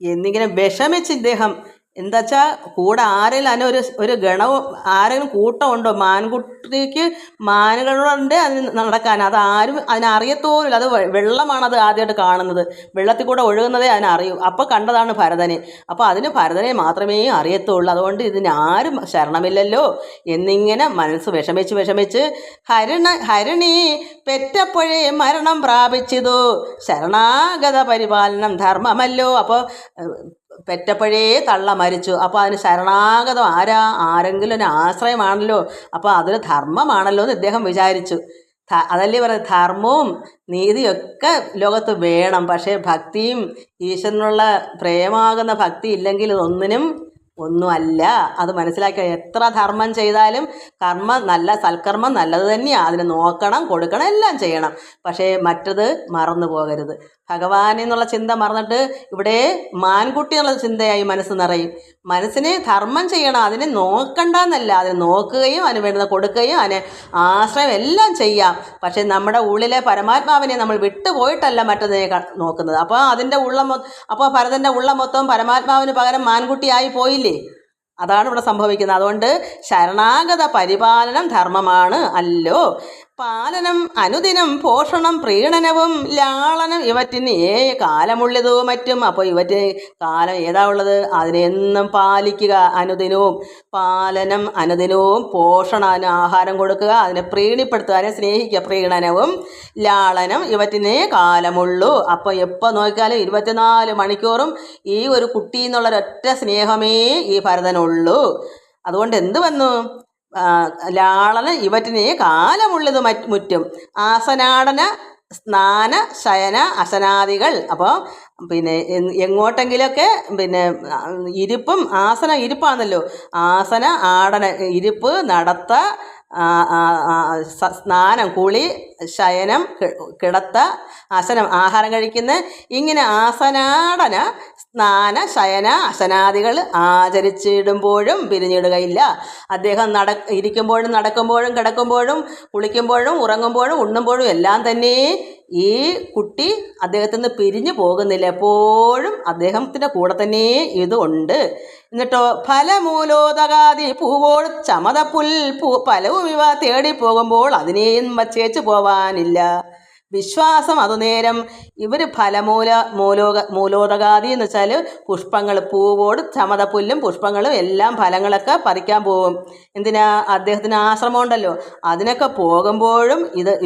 എന്നിങ്ങനെ വിഷമിച്ച് ഇദ്ദേഹം. എന്താ വെച്ചാൽ കൂടെ ആരെങ്കിലും ഒരു ഗണവും ആരെങ്കിലും കൂട്ടമുണ്ടോ? മാൻകുട്ടിക്ക് മാനുകളുണ്ട് അതിന് നടക്കാൻ, അതാരും അതിനറിയത്തോലുമില്ല. അത് വെള്ളമാണത് ആദ്യമായിട്ട് കാണുന്നത്, വെള്ളത്തിൽ കൂടെ ഒഴുകുന്നതേ അതിനറിയൂ. അപ്പോൾ കണ്ടതാണ് ഭരതനെ. അപ്പോൾ അതിന് ഭരതനെ മാത്രമേ അറിയത്തുള്ളൂ. അതുകൊണ്ട് ഇതിനാരും ശരണമില്ലല്ലോ എന്നിങ്ങനെ മനസ്സ് വിഷമിച്ച് ഹരിണി പെറ്റപ്പോഴേ മരണം പ്രാപിച്ചതു, ശരണാഗത പരിപാലനം ധർമ്മമല്ലോ. അപ്പോൾ പെറ്റപ്പോഴേ തള്ള മരിച്ചു. അപ്പോൾ അതിന് ശരണാഗതം ആരെങ്കിലും ഒരു ആശ്രയമാണല്ലോ, അപ്പോൾ അതൊരു ധർമ്മമാണല്ലോ എന്ന് ഇദ്ദേഹം വിചാരിച്ചു. അതല്ലേ പറയുന്നത്, ധർമ്മവും നീതിയൊക്കെ ലോകത്ത് വേണം. പക്ഷേ ഭക്തിയും ഈശ്വരനുള്ള പ്രേമാകുന്ന ഭക്തി ഇല്ലെങ്കിൽ ഒന്നുമല്ല. അത് മനസ്സിലാക്കുക. എത്ര ധർമ്മം ചെയ്താലും സൽക്കർമ്മം നല്ലത് തന്നെയാണ്. അതിന് നോക്കണം, കൊടുക്കണം, എല്ലാം ചെയ്യണം. പക്ഷേ മറ്റത് മറന്നു പോകരുത്. ഭഗവാൻ എന്നുള്ള ചിന്ത മറന്നിട്ട് ഇവിടെ മാൻകുട്ടി എന്നുള്ള ചിന്തയായി മനസ്സ് നിറയും. മനസ്സിനെ ധർമ്മം ചെയ്യണം, അതിനെ നോക്കണ്ടെന്നല്ല, അതിനെ നോക്കുകയും അതിന് വേണ്ടുന്ന കൊടുക്കുകയും അതിനെ ആശ്രയം എല്ലാം ചെയ്യാം. പക്ഷേ നമ്മുടെ ഉള്ളിലെ പരമാത്മാവിനെ നമ്മൾ വിട്ടുപോയിട്ടല്ല മറ്റതിനെ നോക്കുന്നത്. അപ്പോൾ ഭരതൻ്റെ ഉള്ളം മൊത്തം പരമാത്മാവിന് പകരം മാൻകുട്ടിയായി പോയില്ലേ? അതാണ് ഇവിടെ സംഭവിക്കുന്നത്. അതുകൊണ്ട് ശരണാഗത പരിപാലനം ധർമ്മമാണ് അല്ലോ. പാലനം അനുദിനം പോഷണം പ്രീണനവും ലാളനം ഇവറ്റിന് കാലമുള്ളതോ മറ്റും. അപ്പോൾ ഇവറ്റിന് കാലം ഏതാ ഉള്ളത്? അതിനെന്നും പാലിക്കുക. അനുദിനവും പാലനം, അനുദിനവും പോഷണം, അതിന് ആഹാരം കൊടുക്കുക, അതിനെ പ്രീണിപ്പെടുത്തുക, അതിനെ സ്നേഹിക്കുക. പ്രീണനവും ലാളനം ഇവറ്റിനെ കാലമുള്ളൂ. അപ്പോൾ എപ്പോൾ നോക്കിയാലും 24 മണിക്കൂറും ഈ ഒരു കുട്ടി എന്നുള്ളൊരൊറ്റ സ്നേഹമേ ഈ ഭരതനുള്ളൂ. അതുകൊണ്ട് എന്ത് വന്നു? ലാളന ഇവറ്റിനെ കാലമുള്ളത് മുറ്റും. ആസനാടന സ്നാന ശയന അസനാദികൾ. അപ്പോൾ പിന്നെ എങ്ങോട്ടെങ്കിലൊക്കെ പിന്നെ ഇരിപ്പും ഇരിപ്പാണല്ലോ. ആസന ആടന ഇരിപ്പ്, നടത്ത, സ്നാനം കുളി, ശയനം കിടത്ത, അസനം ആഹാരം കഴിക്കുന്ന, ഇങ്ങനെ ആസനാടന സ്നാന ശയന അസനാദികൾ ആചരിച്ചിടുമ്പോഴും പിരിഞ്ഞിടുകയില്ല. അദ്ദേഹം ഇരിക്കുമ്പോഴും നടക്കുമ്പോഴും കിടക്കുമ്പോഴും കുളിക്കുമ്പോഴും ഉറങ്ങുമ്പോഴും ഉണ്ണുമ്പോഴും എല്ലാം തന്നെ ഈ കുട്ടി അദ്ദേഹത്തിൽ നിന്ന് പിരിഞ്ഞു പോകുന്നില്ല. എപ്പോഴും അദ്ദേഹത്തിൻ്റെ കൂടെ തന്നെ ഇതുണ്ട്. എന്നിട്ടോ ഫലമൂലോദകാതി പൂവോട് ചമതപ്പുൽ ഫലവും ഇവ തേടിപ്പോകുമ്പോൾ അതിനെയും വച്ചേച്ച് പോവാനില്ല. വിശ്വാസം അതുനേരം ഇവർ മൂലോദകാതി എന്ന് വെച്ചാൽ പുഷ്പങ്ങൾ, പൂവോട് ചമതപ്പുല്ലും പുഷ്പങ്ങളും എല്ലാം ഫലങ്ങളൊക്കെ പറിക്കാൻ പോകും. എന്തിനാ? അദ്ദേഹത്തിന് ആശ്രമം ഉണ്ടല്ലോ, അതിനൊക്കെ പോകുമ്പോഴും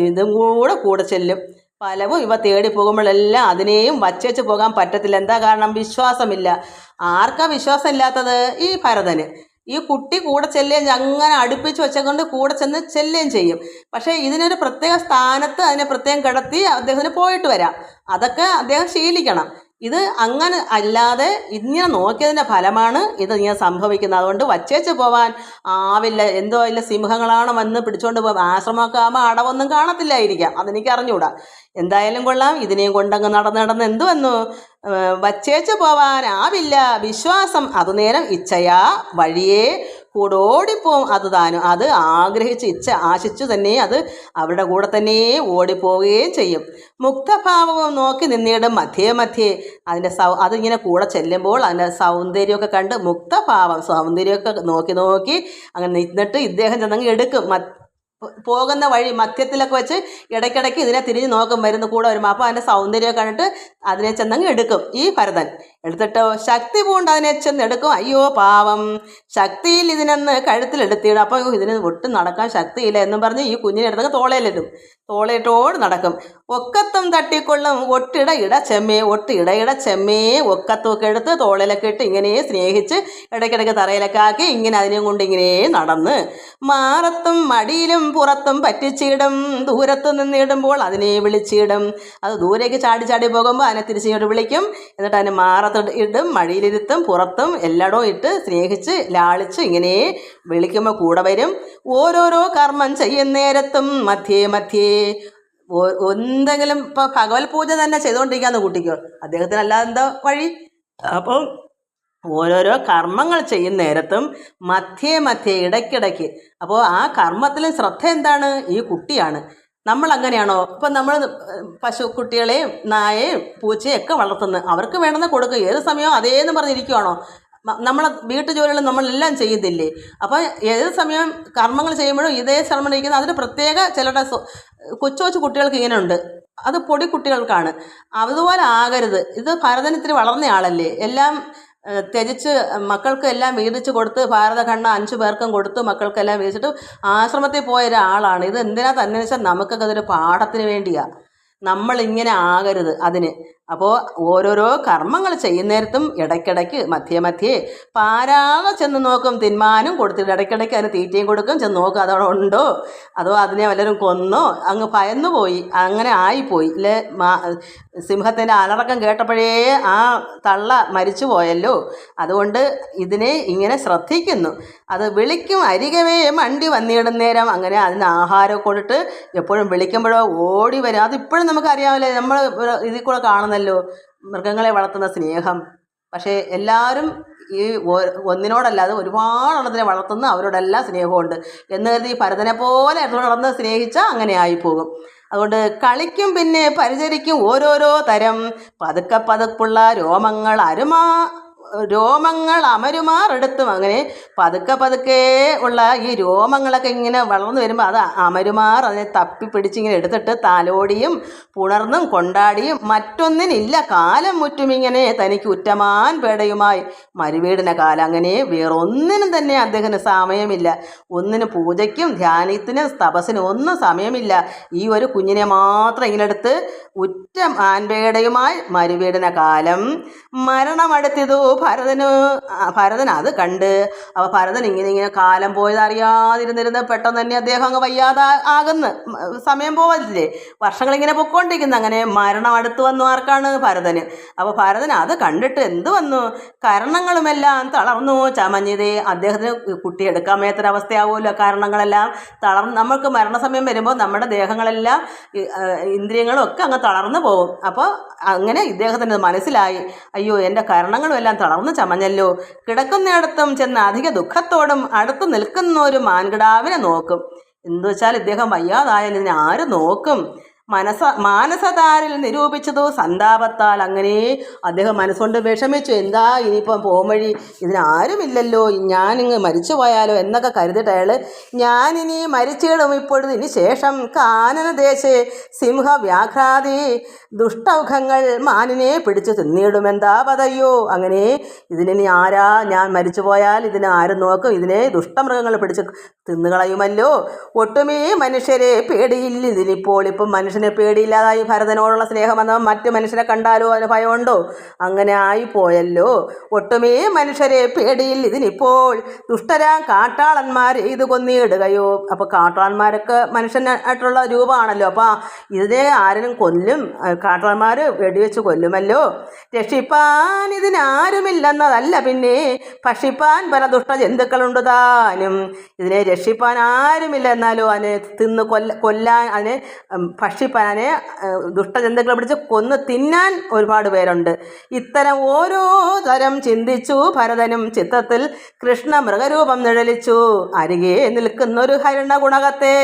ഇതും കൂടെ ചെല്ലും. ഫലവും ഇവ തേടി പോകുമ്പോഴെല്ലാം അതിനെയും വച്ചേച്ച് പോകാൻ പറ്റത്തില്ല. എന്താ കാരണം? വിശ്വാസമില്ല. ആർക്കാ വിശ്വാസം ഇല്ലാത്തത്? ഈ ഭരതന്. ഈ കുട്ടി കൂടെ ചെല്ലുകയും അങ്ങനെ അടുപ്പിച്ച് വെച്ചുകൊണ്ട് കൂടെ ചെന്ന് ചെല്ലുകയും ചെയ്യും. പക്ഷേ ഇതിനൊരു പ്രത്യേക സ്ഥാനത്ത് അതിനെ പ്രത്യേകം കിടത്തി അദ്ദേഹത്തിന് പോയിട്ട് വരാം. അതൊക്കെ അദ്ദേഹം ശീലിക്കണം. ഇത് അങ്ങനെ അല്ലാതെ ഇങ്ങനെ നോക്കിയതിൻ്റെ ഫലമാണ് ഇത് ഇങ്ങനെ സംഭവിക്കുന്നത്. അതുകൊണ്ട് വച്ചേച്ച് പോവാൻ ആവില്ല. എന്തോ ഇല്ല, സിംഹങ്ങളാണ് വന്ന് പിടിച്ചുകൊണ്ട് പോകും. ആശ്രമമൊക്കെ ആകുമ്പോൾ അടവൊന്നും കാണത്തില്ലായിരിക്കാം, അതെനിക്ക് അറിഞ്ഞുകൂടാ. എന്തായാലും കൊള്ളാം. ഇതിനെയും കൊണ്ടങ്ങ് നടന്ന് എന്ത് വന്നു? വച്ചേച്ച് പോവാനാവില്ല. വിശ്വാസം അതുനേരം ഇച്ഛയാ വഴിയേ കൂടോടിപ്പോവും. അത് താനും അത് ആഗ്രഹിച്ച് ആശിച്ചു തന്നെ അത് അവരുടെ കൂടെ തന്നെ ഓടിപ്പോവുകയും ചെയ്യും. മുക്തഭാവവും നോക്കി നിന്നിടും മധ്യേ അതിൻ്റെ അതിങ്ങനെ കൂടെ ചെല്ലുമ്പോൾ അതിൻ്റെ സൗന്ദര്യമൊക്കെ കണ്ട് മുക്തഭാവം സൗന്ദര്യമൊക്കെ നോക്കി അങ്ങനെ നിന്നിട്ട് ഇദ്ദേഹം ചെന്നങ്ങ് എടുക്കും. പോകുന്ന വഴി മധ്യത്തിലൊക്കെ വെച്ച് ഇടയ്ക്കിടയ്ക്ക് ഇതിനെ തിരിഞ്ഞ് നോക്കും, വരുന്ന കൂടെ വരുമ്പോൾ. അപ്പോൾ അതിൻ്റെ സൗന്ദര്യം കണ്ടിട്ട് അതിനെ ചെന്നങ്ങ് എടുക്കും ഈ ഭരതൻ. എടുത്തിട്ടോ ശക്തി പൂണ്ട് അതിനെ ചെന്ന് എടുക്കും. അയ്യോ പാവം, ശക്തിയിൽ ഇതിനൊന്ന് കഴുത്തിലെടുത്തിടും. അപ്പോൾ ഇതിന് ഒട്ടും നടക്കാൻ ശക്തിയില്ല എന്നും പറഞ്ഞ് ഈ കുഞ്ഞിനെ എടുത്തങ്ങ് തോളയിലിടും. തോളയിട്ടോട് നടക്കും. ഒക്കത്തും തട്ടിക്കൊള്ളും ഒട്ടിട ചെമ്മേ ഒക്കത്തൊക്കെ എടുത്ത് തോളിലൊക്കെ ഇട്ട് ഇങ്ങനെ സ്നേഹിച്ച് ഇടയ്ക്കിടയ്ക്ക് തറയിലൊക്കെ ആക്കി ഇങ്ങനെ അതിനെയും കൊണ്ട് ഇങ്ങനെ നടന്ന് മാറത്തും മടിയിലും പുറത്തും പറ്റിച്ചിടും. ദൂരത്തു നിന്നിടുമ്പോൾ അതിനെ വിളിച്ചിടും. അത് ദൂരേക്ക് ചാടി പോകുമ്പോൾ അതിനെ തിരിച്ചിങ്ങോട്ട് വിളിക്കും. എന്നിട്ട് അതിന് മാറത്ത് ഇടും, മടിയിലിരുത്തും, പുറത്തും എല്ലായിടവും ഇട്ട് സ്നേഹിച്ച് ലാളിച്ച് ഇങ്ങനെ വിളിക്കുമ്പോൾ കൂടെ വരും. ഓരോരോ കർമ്മം ചെയ്യുന്നേരത്തും മധ്യേ എന്തെങ്കിലും ഇപ്പോൾ ഭഗവത് പൂജ തന്നെ ചെയ്തുകൊണ്ടിരിക്കാന്ന് കൂട്ടിക്കോ, അദ്ദേഹത്തിന് അല്ലാതെ എന്താ വഴി? അപ്പം ഓരോരോ കർമ്മങ്ങൾ ചെയ്യുന്ന നേരത്തും മധ്യേ ഇടയ്ക്കിടയ്ക്ക്. അപ്പോൾ ആ കർമ്മത്തിലും ശ്രദ്ധ എന്താണ്? ഈ കുട്ടിയാണ്. നമ്മൾ അങ്ങനെയാണോ? ഇപ്പം നമ്മൾ പശുക്കുട്ടികളെയും നായയും പൂച്ചയും ഒക്കെ വളർത്തുന്നത്, അവർക്ക് വേണമെന്ന് കൊടുക്കുക. ഏത് സമയവും അതേന്ന് പറഞ്ഞിരിക്കുവാണോ? നമ്മളെ വീട്ടു ജോലികൾ നമ്മളെല്ലാം ചെയ്യുന്നില്ലേ? അപ്പോൾ ഏത് സമയം കർമ്മങ്ങൾ ചെയ്യുമ്പോഴും ഇതേ ശ്രമം ഇരിക്കുന്നത്. അതിന് പ്രത്യേക ചിലരുടെ കൊച്ചു കുട്ടികൾക്ക് ഇങ്ങനെ ഉണ്ട്, അത് പൊടി കുട്ടികൾക്കാണ്. അതുപോലെ ആകരുത്. ഇത് ഭരതനത്തിന് വളർന്ന ആളല്ലേ, എല്ലാം ത്യജിച്ച് മക്കൾക്ക് എല്ലാം വീതിച്ച് കൊടുത്ത് ഭാരതഖണ്ഡ 5 പേർക്കും കൊടുത്ത് മക്കൾക്കെല്ലാം വീതിച്ചിട്ട് ആശ്രമത്തിൽ പോയ ഒരാളാണ്. ഇത് എന്തിനാ തന്നെ വെച്ചാൽ നമുക്കൊക്കെ അതൊരു പാഠത്തിന് വേണ്ടിയാണ്. നമ്മളിങ്ങനെ ആകരുത് അതിന്. അപ്പോൾ ഓരോരോ കർമ്മങ്ങൾ ചെയ്യുന്നേരത്തും ഇടയ്ക്കിടയ്ക്ക് മധ്യേ പാരാതെ ചെന്ന് നോക്കും. തിന്മാനും കൊടുത്തിട്ട് ഇടയ്ക്കിടയ്ക്ക് അതിന് തീറ്റയും കൊടുക്കും. ചെന്ന് നോക്കും അതവിടെ ഉണ്ടോ, അതോ അതിനെ വല്ലവരും കൊന്നോ. അങ്ങ് ഭയന്നു പോയി, അങ്ങനെ ആയിപ്പോയി അല്ലേ. സിംഹത്തിൻ്റെ അലറക്കം കേട്ടപ്പോഴേ ആ തള്ള മരിച്ചു പോയല്ലോ. അതുകൊണ്ട് ഇതിനെ ഇങ്ങനെ ശ്രദ്ധിക്കുന്നു. അത് വിളിക്കും അരികവേ മണ്ടി വന്നിടുന്നേരം. അങ്ങനെ അതിന് ആഹാരം കൊടുത്തിട്ട് എപ്പോഴും വിളിക്കുമ്പോഴോ ഓടി വരും. അതിപ്പോഴും നമുക്കറിയാമല്ലേ, നമ്മൾ ഇതിൽ കൂടെ കാണുന്നല്ലോ മൃഗങ്ങളെ വളർത്തുന്ന സ്നേഹം. പക്ഷേ എല്ലാവരും ഈ ഒന്നിനോടല്ലാതെ ഒരുപാടെണ്ണത്തിനെ വളർത്തുന്ന അവരോടെല്ലാം സ്നേഹമുണ്ട് എന്ന് കരുതി ഭരതനെ പോലെ നടന്ന് സ്നേഹിച്ചാൽ അങ്ങനെ ആയിപ്പോകും. അതുകൊണ്ട് കളിക്കും പിന്നെ പരിചരിക്കും ഓരോരോ തരം പതുക്കെ പതുപ്പുള്ള രോമങ്ങൾ രോമങ്ങൾ അമരുമാറെടുത്തും. അങ്ങനെ പതുക്കെ പതുക്കെ ഉള്ള ഈ രോമങ്ങളൊക്കെ ഇങ്ങനെ വളർന്നു വരുമ്പോൾ അത് അമരുമാർ അതിനെ തപ്പിപ്പിടിച്ചിങ്ങനെ എടുത്തിട്ട് താലോടിയും പുണർന്നും കൊണ്ടാടിയും മറ്റൊന്നിനില്ല കാലം മുറ്റുമിങ്ങനെ തനിക്ക് ഉറ്റമാൻ പേടയുമായി മരുവീടിന കാലം. അങ്ങനെ വേറൊന്നിനും തന്നെ അദ്ദേഹത്തിന് സമയമില്ല. ഒന്നിനും പൂജയ്ക്കും ധ്യാനത്തിനും തപസ്സിനും ഒന്നും സമയമില്ല. ഈ ഒരു കുഞ്ഞിനെ മാത്രം ഇങ്ങനെടുത്ത് ഉറ്റ ആൻപേടയുമായി മരുവീടിന കാലം. മരണമടുത്തിതു ഭരതൻ അത് കണ്ട്. അപ്പോൾ ഭരതൻ ഇങ്ങനെ കാലം പോയത് അറിയാതിരുന്നിരുന്ന് പെട്ടെന്ന് തന്നെ അദ്ദേഹം അങ്ങ് വയ്യാതെ ആകുന്നു. സമയം പോവല്ലേ, വർഷങ്ങളിങ്ങനെ പൊയ്ക്കൊണ്ടിരിക്കുന്നു. അങ്ങനെ മരണം അടുത്ത് വന്നു ആർക്കാണ്? ഭരതന്. അപ്പോൾ ഭരതൻ അത് കണ്ടിട്ട് എന്ത് വന്നു? കരണങ്ങളുമെല്ലാം തളർന്നു ചമഞ്ഞതേ. അദ്ദേഹത്തിന് കുട്ടിയെടുക്കാൻ മേത്തൊരവസ്ഥയാവുമല്ലോ, കാരണങ്ങളെല്ലാം തളർന്ന്. നമ്മൾക്ക് മരണസമയം വരുമ്പോൾ നമ്മുടെ ദേഹങ്ങളെല്ലാം ഇന്ദ്രിയങ്ങളും ഒക്കെ അങ്ങ് തളർന്നു പോകും. അപ്പോൾ അങ്ങനെ ഇദ്ദേഹത്തിന് മനസ്സിലായി, അയ്യോ എൻ്റെ കരണങ്ങളും എല്ലാം തളർന്നു ചമഞ്ഞല്ലോ. കിടക്കുന്നിടത്തും ചെന്ന് അധിക ദുഃഖത്തോടും അടുത്ത് നിൽക്കുന്ന ഒരു മാൻകിടാവിനെ നോക്കും. എന്തു വെച്ചാൽ ഇദ്ദേഹം വയ്യാതായാൽ ഇതിനെ ആര് നോക്കും? മാനസതാരിൽ നിരൂപിച്ചതോ സന്താപത്താൽ. അങ്ങനെ അദ്ദേഹം മനസ്സുകൊണ്ട് വിഷമിച്ചു. എന്താ ഇനിയിപ്പം പോംവഴി, ഇതിനാരുമില്ലല്ലോ, ഞാനിങ്ങ് മരിച്ചു പോയാലോ എന്നൊക്കെ കരുതിയിട്ട് അയാൾ ഞാനിനി മരിച്ചിടും ഇപ്പോഴും ഇനി ശേഷം കാനനദേശേ സിംഹവ്യാഘ്രാതി ദുഷ്ടൗഖങ്ങൾ മാനിനെ പിടിച്ചു തിന്നിടുമെന്താ പതയ്യോ. അങ്ങനെ ഇതിനി ആരാ, ഞാൻ മരിച്ചു പോയാൽ ഇതിനെ ആരും നോക്കും? ഇതിനെ ദുഷ്ടമൃഗങ്ങൾ പിടിച്ച് തിന്നുകളയുമല്ലോ. ഒട്ടുമേ മനുഷ്യരെ പേടിയില്ല ഇതിനിപ്പോൾ. ഇപ്പം മനുഷ്യനെ പേടിയില്ലാതായി. ഭരതനോടുള്ള സ്നേഹം വന്നാൽ മറ്റു മനുഷ്യരെ കണ്ടാലോ അതിന് ഭയമുണ്ടോ? അങ്ങനെ ആയിപ്പോയല്ലോ. ഒട്ടുമേ മനുഷ്യരെ പേടിയില്ല ഇതിനിപ്പോൾ. ദുഷ്ടരാം കാട്ടാളന്മാർ ഇത് കൊന്നിടുകയോ. അപ്പോൾ കാട്ടാളന്മാരൊക്കെ മനുഷ്യനായിട്ടുള്ള രൂപമാണല്ലോ. അപ്പോൾ ഇതിനെ ആരും കൊല്ലും, കാട്ടാളന്മാർ വെടിവെച്ച് കൊല്ലുമല്ലോ. രക്ഷിപ്പാൻ ഇതിനാരുമില്ലെന്നതല്ല, പിന്നെ ഭക്ഷിപ്പാൻ പല ദുഷ്ടജന്തുക്കളുണ്ട് താനും. ഇതിനെ രക്ഷിപ്പാൻ ആരുമില്ല, എന്നാലും അതിനെ തിന്ന് കൊല്ലാൻ, അതിനെ ഭക്ഷിപ്പാൻ, അതിനെ ദുഷ്ടജന്തുക്കളെ പിടിച്ച് കൊന്ന് തിന്നാൻ ഒരുപാട് പേരുണ്ട്. ഇത്തരം ഓരോ തരം ചിന്തിച്ചു ഭരതനും ചിത്തത്തിൽ കൃഷ്ണ മൃഗരൂപം നിഴലിച്ചു. അരികെ നിൽക്കുന്നൊരു ഹരിണ ഗുണകത്തെ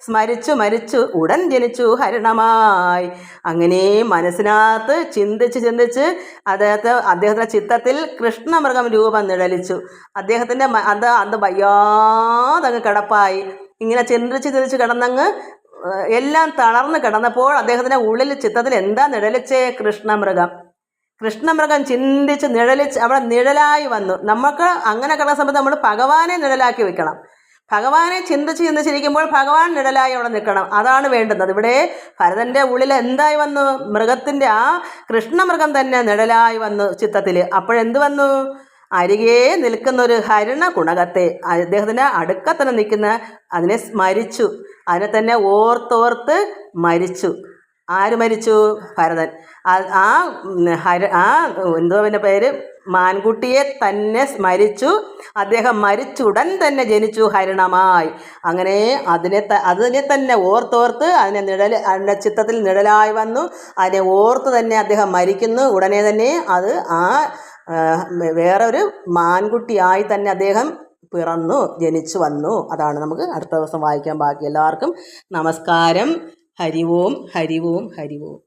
സ്മരിച്ചു മരിച്ചു ഉടൻ ജനിച്ചു ഹരിണമായി. അങ്ങനെ മനസ്സിനകത്ത് ചിന്തിച്ച് അദ്ദേഹത്തിൻ്റെ ചിത്തത്തിൽ കൃഷ്ണമൃഗം രൂപം നിഴലിച്ചു. അദ്ദേഹത്തിൻ്റെ അത് വയ്യാതങ്ങ് കിടപ്പായി. ഇങ്ങനെ ചിന്തിച്ച് കിടന്നങ്ങ് എല്ലാം തളർന്ന് കിടന്നപ്പോൾ അദ്ദേഹത്തിൻ്റെ ഉള്ളിൽ ചിത്തത്തിൽ എന്താ നിഴലിച്ചേ? കൃഷ്ണമൃഗം ചിന്തിച്ച് നിഴലിച്ച് അവിടെ നിഴലായി വന്നു. നമുക്ക് അങ്ങനെ കിടന്ന സമയത്ത് നമ്മൾ ഭഗവാനെ നിഴലാക്കി വെക്കണം. ഭഗവാനെ ചിന്തിച്ചിരിക്കുമ്പോൾ ഭഗവാൻ നിഴലായി അവിടെ നിൽക്കണം. അതാണ് വേണ്ടുന്നത്. ഇവിടെ ഭരതൻ്റെ ഉള്ളിൽ എന്തായി വന്നു? മൃഗത്തിൻ്റെ ആ കൃഷ്ണമൃഗം തന്നെ നിഴലായി വന്നു ചിത്തത്തിൽ. അപ്പോഴെന്ത് വന്നു? അരികെ നിൽക്കുന്നൊരു ഹരിണ കുണകത്തെ, അദ്ദേഹത്തിൻ്റെ അടുക്കത്തന്നെ നിൽക്കുന്ന അതിനെ സ്മരിച്ചു, അതിനെ തന്നെ ഓർത്തോർത്ത് മരിച്ചു. ആര് മരിച്ചു? ഭരതൻ. എന്തോ പിന്നെ പേര്, മാൻകുട്ടിയെ തന്നെ സ്മരിച്ചു. അദ്ദേഹം മരിച്ചുടൻ തന്നെ ജനിച്ചു ഹരിണമായി. അങ്ങനെ അതിനെ തന്നെ ഓർത്തോർത്ത് അതിൻ്റെ ചിത്തത്തിൽ നിഴലായി വന്നു. അതിനെ ഓർത്ത് തന്നെ അദ്ദേഹം മരിക്കുന്നു. ഉടനെ തന്നെ അത് വേറൊരു മാൻകുട്ടിയായി തന്നെ അദ്ദേഹം ജനിച്ചു വന്നു. അതാണ് നമുക്ക് അടുത്ത ദിവസം വായിക്കാൻ ബാക്കി. എല്ലാവർക്കും നമസ്കാരം. ഹരി ഓം ഹരി ഓം ഹരി ഓം.